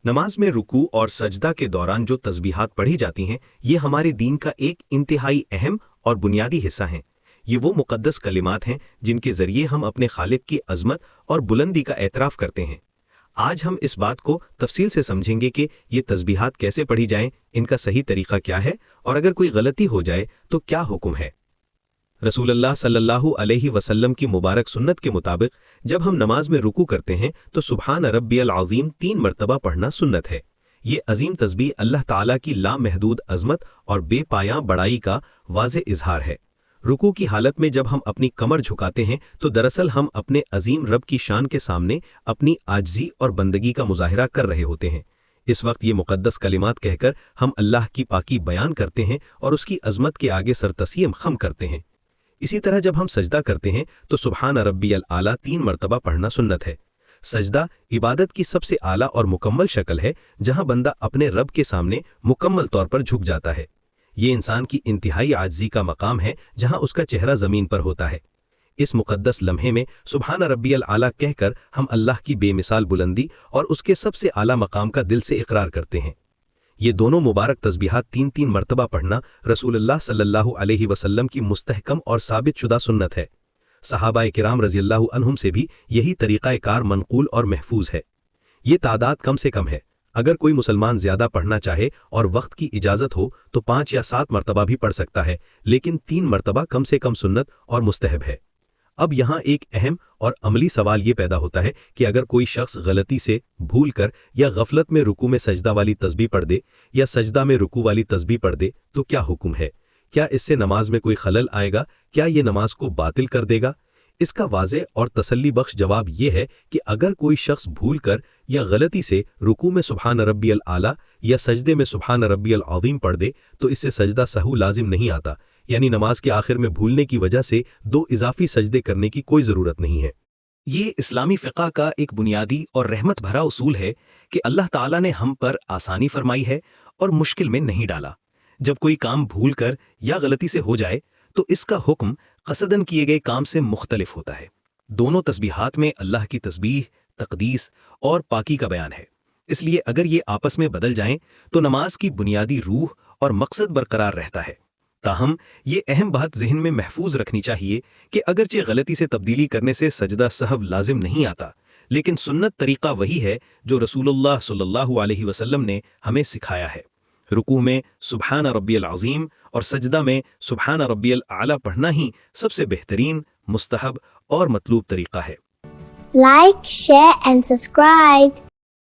नमाज में रुकू और सजदा के दौरान जो तस्बीहात पढ़ी जाती हैं, ये हमारे दीन का एक इंतहाई अहम और बुनियादी हिस्सा हैं। ये वो मुक़द्दस कलिमात हैं जिनके ज़रिए हम अपने खालिक की अज़मत और बुलंदी का एतराफ़ करते हैं। आज हम इस बात को तफसील से समझेंगे कि ये तस्बीहात कैसे पढ़ी जाएं, इनका सही तरीक़ा क्या है और अगर कोई गलती हो जाए तो क्या हुक्म है। रसूलुल्लाह सल्लल्लाहु अलैहि वसल्लम की मुबारक सुन्नत के मुताबिक जब हम नमाज में रुकू करते हैं तो सुबहान रब्बियल अज़ीम 3 मरतबा पढ़ना सुन्नत है। ये अजीम तस्बीह अल्लाह ताला की लामहदूद अज़मत और बेपाया बड़ाई का वाज़े इजहार है। रुकू की हालत में जब हम अपनी कमर झुकाते हैं तो दरअसल हम अपने अजीम रब की शान के सामने अपनी आजिज़ी और बंदगी का मुजाहिरा कर रहे होते हैं। इस वक्त ये मुक़द्दस कलिमात कहकर हम अल्लाह की पाकी बयान करते हैं और उसकी अज़मत के आगे सरतस्लीम खम करते हैं। इसी तरह जब हम सजदा करते हैं तो सुबहान रब्बियल आला 3 मरतबा पढ़ना सुन्नत है। सजदा इबादत की सबसे आला और मुकम्मल शक्ल है जहां बंदा अपने रब के सामने मुकम्मल तौर पर झुक जाता है। ये इंसान की इंतहाई आजिज़ी का मकाम है जहां उसका चेहरा ज़मीन पर होता है। इस मुक़द्दस लम्हे में सुबहान रब्बियल आला कहकर हम अल्लाह की बेमिसाल बुलंदी और उसके सबसे आला मकाम का दिल से इकरार करते हैं। ये दोनों मुबारक तस्बीहात 3-3 मरतबा पढ़ना रसूलुल्लाह सल्लल्लाहु अलैहि वसल्लम की मुस्तहकम और साबित शुदा सुन्नत है। सहाबाए किराम रज़ियल्लाहु अन्हुम से भी यही तरीक़ाए कार मनक़ूल और महफूज है। ये तादाद कम से कम है। अगर कोई मुसलमान ज़्यादा पढ़ना चाहे और वक्त की इजाज़त हो तो 5 या 7 मरतबा भी पढ़ सकता है, लेकिन 3 मरतबा कम से कम सुन्नत और मुस्तहब है। अब यहाँ एक अहम और अमली सवाल ये पैदा होता है कि अगर कोई शख्स गलती से भूल कर या गफलत में रुकू में सजदा वाली तस्बीह पढ़ दे या सजदा में रुकू वाली तस्बीह पढ़ दे तो क्या हुक्म है। क्या इससे नमाज में कोई खलल आएगा? क्या ये नमाज को बातिल कर देगा? इसका वाज़े और तसल्ली बख्श जवाब ये है कि अगर कोई शख्स भूल कर या गलती से रुकू में सुबहान रब्बियल आला या सजदे में सुबहान रब्बियल अज़ीम पढ़ दे तो इससे सजदा सहू लाजिम नहीं आता, यानी नमाज के आखिर में भूलने की वजह से 2 इजाफी सजदे करने की कोई ज़रूरत नहीं है। ये इस्लामी फ़िक़्ह का एक बुनियादी और रहमत भरा उसूल है कि अल्लाह ताला ने हम पर आसानी फरमाई है और मुश्किल में नहीं डाला। जब कोई काम भूल कर या गलती से हो जाए तो इसका हुक्म क़सदन किए गए काम से मुख्तलिफ होता है। दोनों तस्बीहात में अल्लाह की तस्बीह, तक़दीस और पाकी का बयान है। इसलिए अगर ये आपस में बदल जाएं तो नमाज की बुनियादी रूह और मकसद बरकरार रहता है। ताहम ये अहम बात ज़हन में महफूज रखनी चाहिए कि अगरचे गलती से तब्दीली करने से सजदा सहव लाजिम नहीं आता, लेकिन सुन्नत तरीक़ा वही है जो रसूलुल्लाह सल्लल्लाहु अलैहि वसल्लम ने हमें सिखाया है। रुकू में सुबहान रब्बियल अज़ीम और सजदा में सुबहान रब्बियल आला पढ़ना ही सबसे बेहतरीन, मुस्तहब और मतलूब तरीक़ा है। Like, share and subscribe.